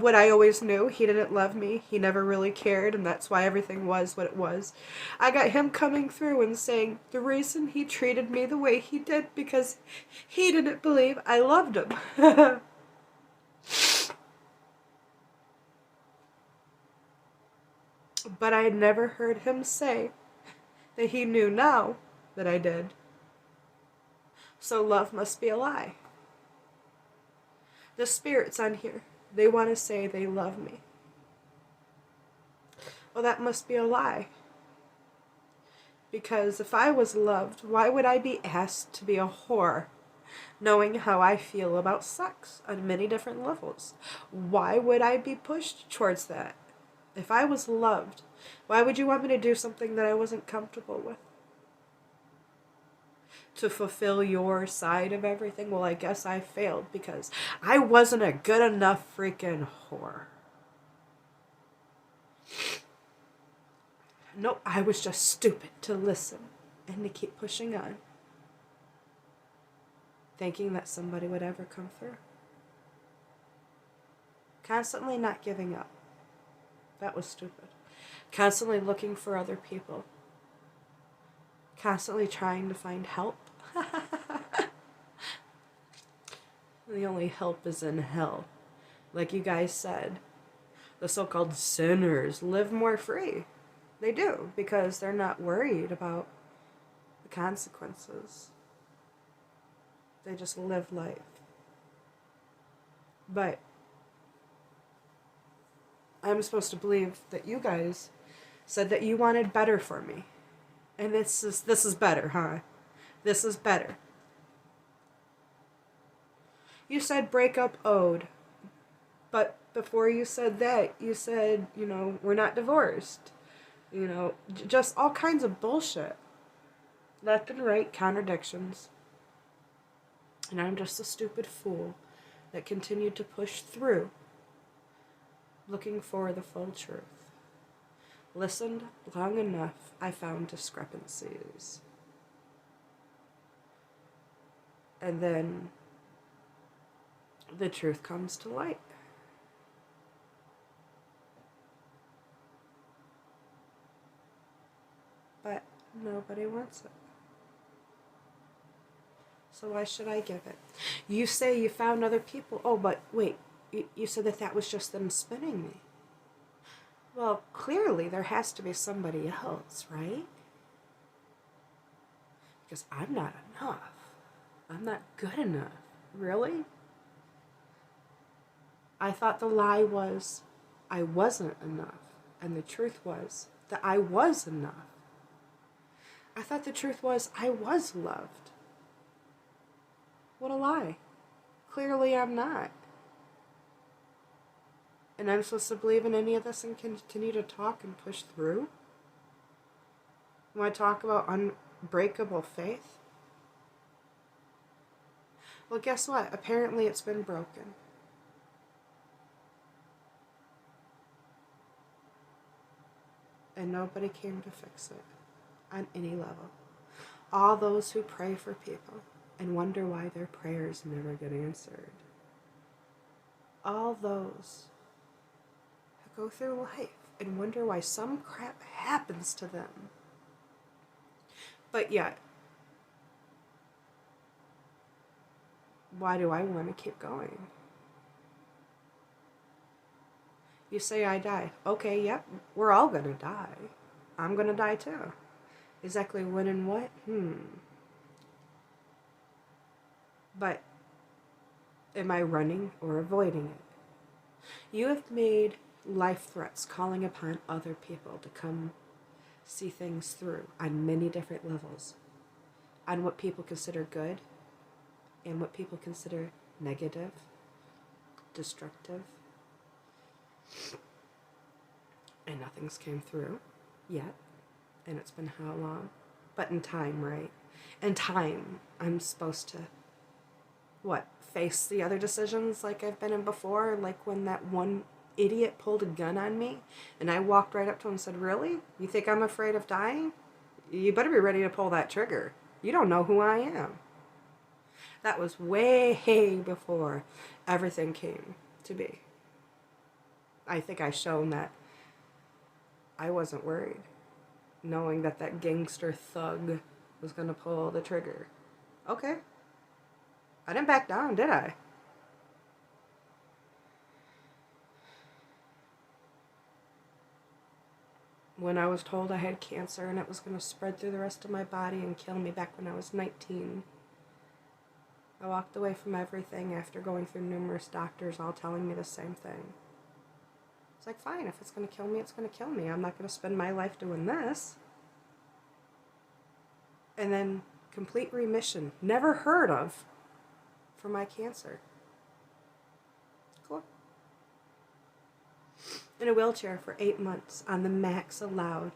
what I always knew. He didn't love me. He never really cared, and that's why everything was what it was. I got him coming through and saying the reason he treated me the way he did because he didn't believe I loved him. But I had never heard him say that he knew now that I did. So love must be a lie. The spirits on here, they want to say they love me. Well, that must be a lie. Because if I was loved, why would I be asked to be a whore, knowing how I feel about sex on many different levels? Why would I be pushed towards that? If I was loved, why would you want me to do something that I wasn't comfortable with? To fulfill your side of everything? Well, I guess I failed because I wasn't a good enough freaking whore. No, I was just stupid to listen and to keep pushing on, thinking that somebody would ever come through. Constantly not giving up. That was stupid. Constantly looking for other people. Constantly trying to find help. The only help is in hell. Like you guys said, the so-called sinners live more free. They do, because they're not worried about the consequences. They just live life. But I'm supposed to believe that you guys said that you wanted better for me. And this is better, huh? This is better. You said breakup owed. But before you said that, you said, we're not divorced. Just all kinds of bullshit. Left and right contradictions. And I'm just a stupid fool that continued to push through, looking for the full truth. Listened long enough, I found discrepancies. And then the truth comes to light. But nobody wants it. So why should I give it? You say you found other people. Oh, but wait. You said that was just them spinning me. Well, clearly there has to be somebody else, right? Because I'm not enough. I'm not good enough. Really? I thought the lie was I wasn't enough. And the truth was that I was enough. I thought the truth was I was loved. What a lie. Clearly I'm not. And I'm supposed to believe in any of this and continue to talk and push through? When I talk about unbreakable faith? Well, guess what? Apparently it's been broken. And nobody came to fix it on any level. All those who pray for people and wonder why their prayers never get answered. All those who go through life and wonder why some crap happens to them. But yet, why do I want to keep going? You say I die. Okay, yep, we're all gonna die. I'm gonna die too. Exactly when and what? But am I running or avoiding it? You have made life threats calling upon other people to come see things through on many different levels. On what people consider good and what people consider negative, destructive. And nothing's came through yet. And it's been how long? But in time, right? In time, I'm supposed to, face the other decisions like I've been in before? Like when that one idiot pulled a gun on me and I walked right up to him and said, really? You think I'm afraid of dying? You better be ready to pull that trigger. You don't know who I am. That was way before everything came to be. I think I shown that I wasn't worried, knowing that that gangster thug was going to pull the trigger. Okay. I didn't back down, did I? When I was told I had cancer and it was going to spread through the rest of my body and kill me back when I was 19, I walked away from everything after going through numerous doctors all telling me the same thing. It's like, fine, if it's going to kill me, it's going to kill me. I'm not going to spend my life doing this. And then complete remission, never heard of, for my cancer. Cool. In a wheelchair for 8 months on the max allowed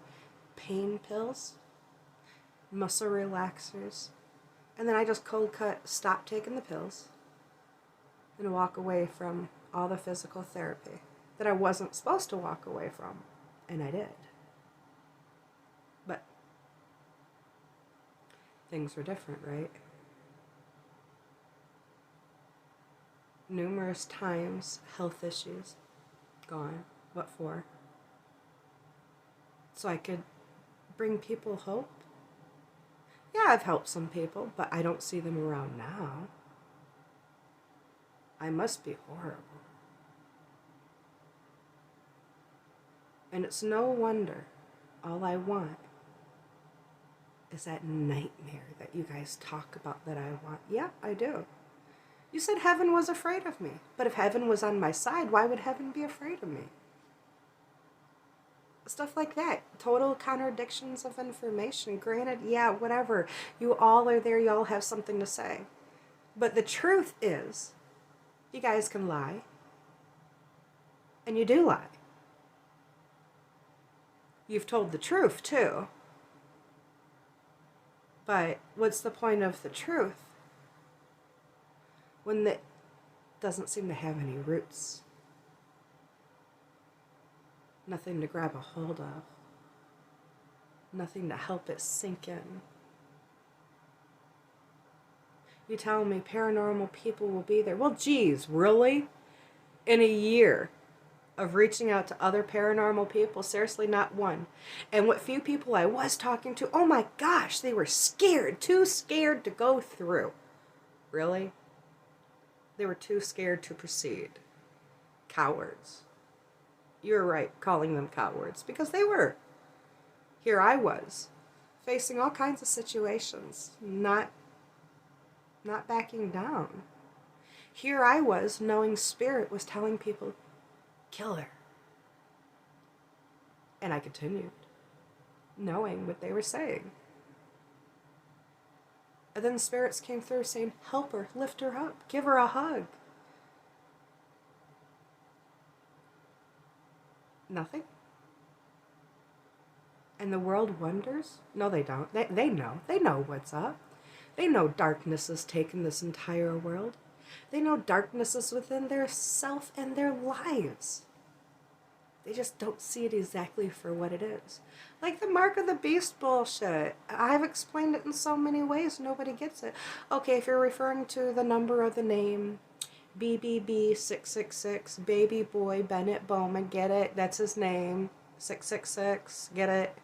pain pills, muscle relaxers, and then I just cold cut, stop taking the pills, and walk away from all the physical therapy that I wasn't supposed to walk away from, and I did. But things were different, right? Numerous times, health issues, gone. What for? So I could bring people hope? Yeah, I've helped some people, but I don't see them around now. I must be horrible. And it's no wonder all I want is that nightmare that you guys talk about that I want. Yeah, I do. You said heaven was afraid of me. But if heaven was on my side, why would heaven be afraid of me? Stuff like that. Total contradictions of information. Granted, yeah, whatever. You all are there. You all have something to say. But the truth is, you guys can lie. And you do lie. You've told the truth, too. But what's the point of the truth when it doesn't seem to have any roots? Nothing to grab a hold of. Nothing to help it sink in. You tell me paranormal people will be there. Well, geez, really? In a year of reaching out to other paranormal people, seriously, not one. And what few people I was talking to, oh my gosh, they were scared, too scared to go through. Really? They were too scared to proceed. Cowards. You're right, calling them cowards, because they were. Here I was, facing all kinds of situations, not backing down. Here I was, knowing Spirit was telling people, kill her. And I continued, knowing what they were saying. And then spirits came through saying, help her, lift her up, give her a hug. Nothing. And the world wonders? No, they don't. They know. They know what's up. They know darkness has taken this entire world. They know darkness is within their self and their lives. They just don't see it exactly for what it is. Like the mark of the beast bullshit. I've explained it in so many ways, nobody gets it. Okay, if you're referring to the number of the name, BBB666, baby boy Bennett Bowman, get it? That's his name. 666, get it?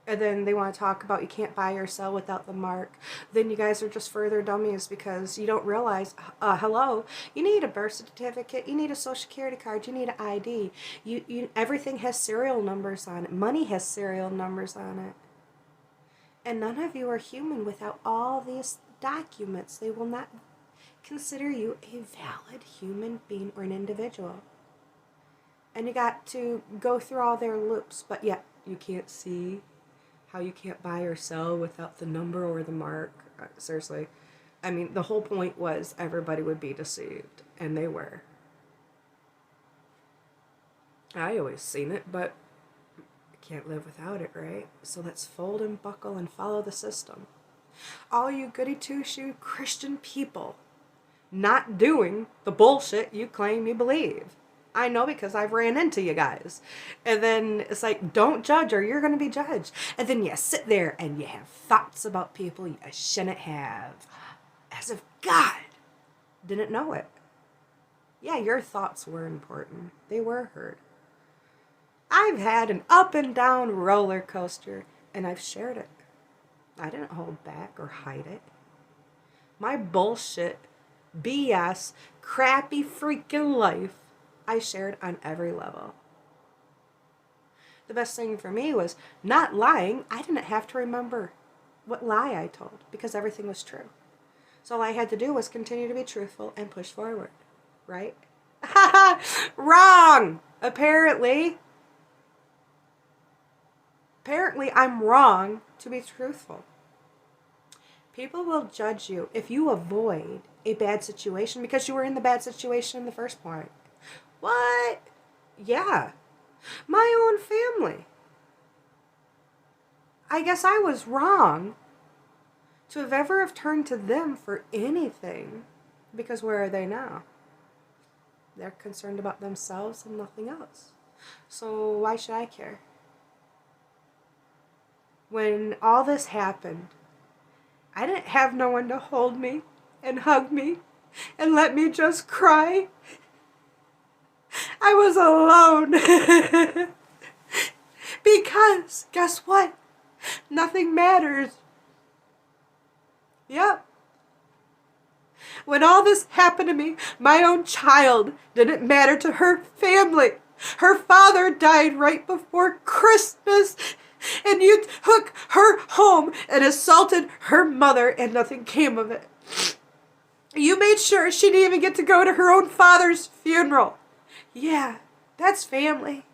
And then they want to talk about you can't buy or sell without the mark. Then you guys are just further dummies because you don't realize, hello, you need a birth certificate, you need a social security card, you need an ID. Everything has serial numbers on it. Money has serial numbers on it. And none of you are human without all these documents. They will not consider you a valid human being or an individual. And you got to go through all their loops, but yet you can't see how you can't buy or sell without the number or the mark. Seriously. I mean, the whole point was everybody would be deceived, and they were. I always seen it, but I can't live without it, right? So let's fold and buckle and follow the system. All you goody two-shoe Christian people not doing the bullshit you claim you believe. I know because I've ran into you guys. And then it's like, don't judge or you're going to be judged. And then you sit there and you have thoughts about people you shouldn't have. As if God didn't know it. Yeah, your thoughts were important. They were heard. I've had an up and down roller coaster, and I've shared it. I didn't hold back or hide it. My bullshit, BS, crappy freaking life, I shared on every level. The best thing for me was not lying. I didn't have to remember what lie I told because everything was true. So all I had to do was continue to be truthful and push forward. Right? Wrong! Apparently, I'm wrong to be truthful. People will judge you if you avoid a bad situation because you were in the bad situation in the first point. What? Yeah. My own family. I guess I was wrong to have ever have turned to them for anything, because where are they now? They're concerned about themselves and nothing else. So why should I care? When all this happened, I didn't have no one to hold me and hug me and let me just cry. I was alone. Because, guess what? Nothing matters. Yep. When all this happened to me, my own child didn't matter to her family. Her father died right before Christmas, and you took her home and assaulted her mother, and nothing came of it. You made sure she didn't even get to go to her own father's funeral. Yeah, that's family.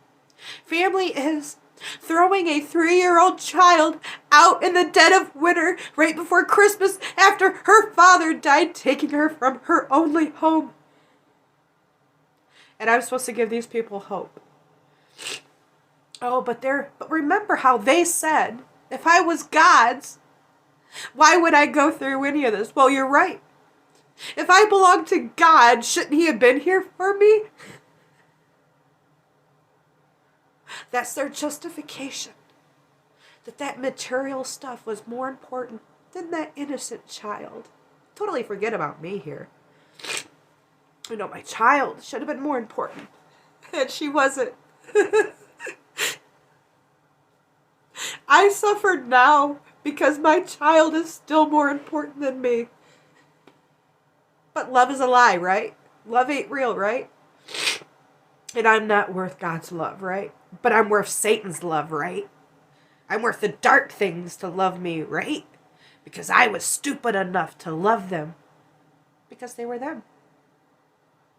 Family is throwing a 3-year-old child out in the dead of winter right before Christmas after her father died, taking her from her only home. And I'm supposed to give these people hope. Oh, but remember how they said, if I was God's, why would I go through any of this? Well, you're right. If I belonged to God, shouldn't he have been here for me? That's their justification. That material stuff was more important than that innocent child. Totally forget about me here. You know, my child should have been more important. And she wasn't. I suffer now because my child is still more important than me. But love is a lie, right? Love ain't real, right? And I'm not worth God's love, right? But I'm worth Satan's love, right? I'm worth the dark things to love me, right? Because I was stupid enough to love them. Because they were them.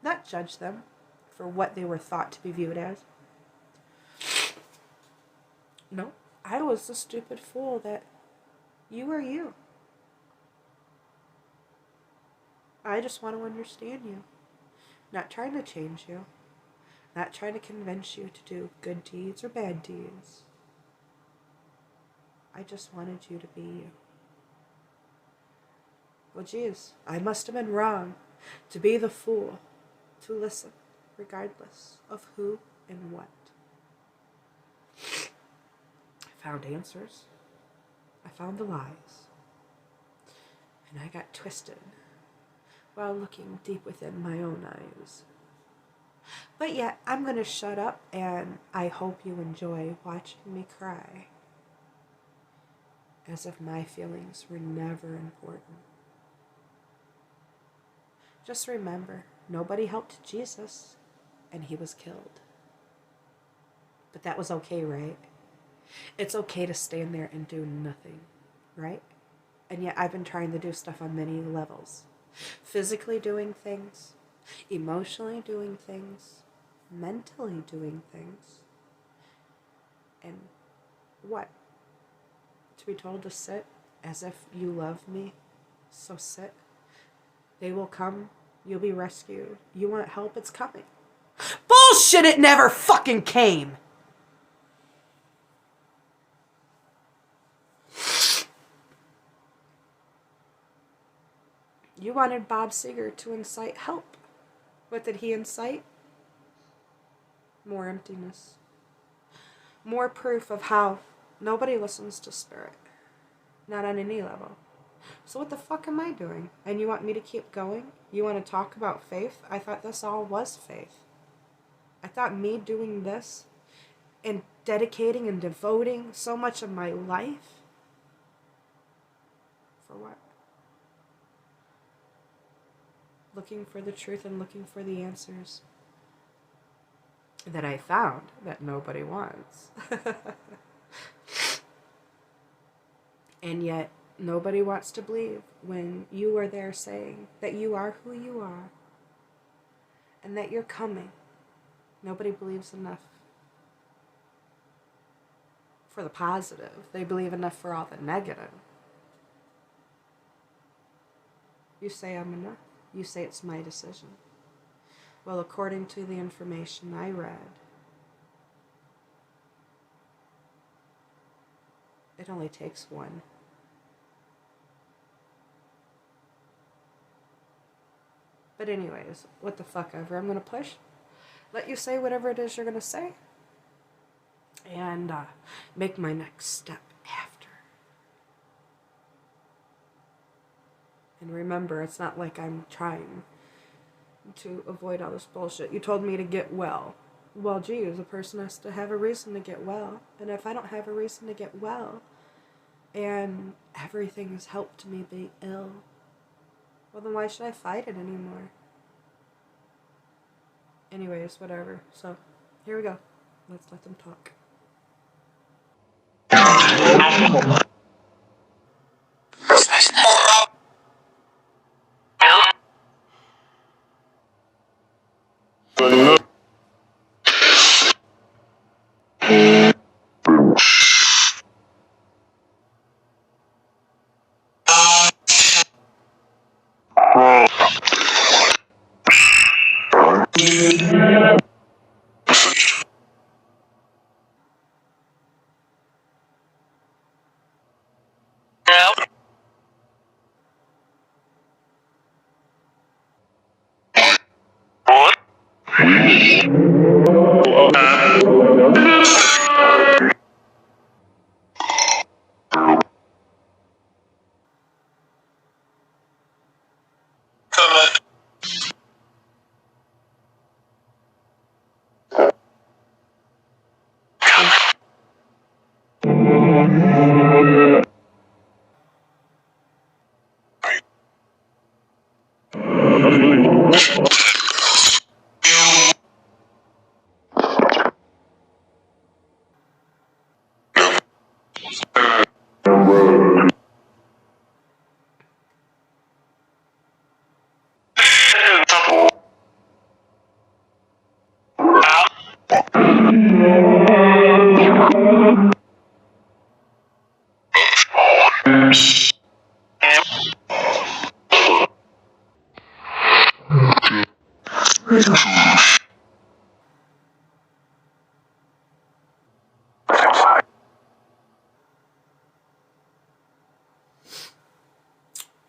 Not judge them for what they were thought to be viewed as. No, I was the stupid fool that you are you. I just want to understand you. Not trying to change you. Not trying to convince you to do good deeds or bad deeds. I just wanted you to be you. Well, geez, I must have been wrong to be the fool to listen, regardless of who and what. I found answers. I found the lies. And I got twisted while looking deep within my own eyes. But yet, I'm going to shut up, and I hope you enjoy watching me cry. As if my feelings were never important. Just remember, nobody helped Jesus, and he was killed. But that was okay, right? It's okay to stand there and do nothing, right? And yet I've been trying to do stuff on many levels. Physically doing things, emotionally doing things, mentally doing things. And what? To be told to sit as if you love me, so sit. They will come, you'll be rescued. You want help, it's coming. Bullshit, it never fucking came! You wanted Bob Seger to incite help. What did he incite? More emptiness. More proof of how nobody listens to spirit. Not on any level. So what the fuck am I doing? And you want me to keep going? You want to talk about faith? I thought this all was faith. I thought me doing this and dedicating and devoting so much of my life, for what? Looking for the truth and looking for the answers that I found that nobody wants. And yet, nobody wants to believe when you are there saying that you are who you are and that you're coming. Nobody believes enough for the positive. They believe enough for all the negative. You say I'm enough. You say it's my decision. Well, according to the information I read, it only takes one. But anyways, what the fuck ever. I'm going to push. Let you say whatever it is you're going to say. And make my next step after. And remember, it's not like I'm trying to avoid all this bullshit. You told me to get well. Well, geez, a person has to have a reason to get well. And if I don't have a reason to get well, and everything has helped me be ill, well, then why should I fight it anymore? Anyways, whatever. So, here we go. Let's let them talk.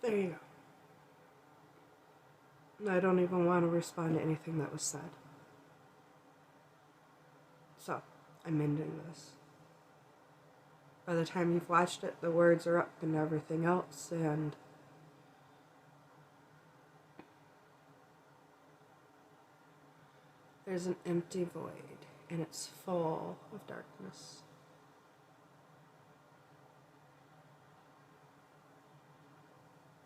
There you go. I don't even want to respond to anything that was said. So, I'm ending this. By the time you've watched it, the words are up and everything else, and there's an empty void, and it's full of darkness.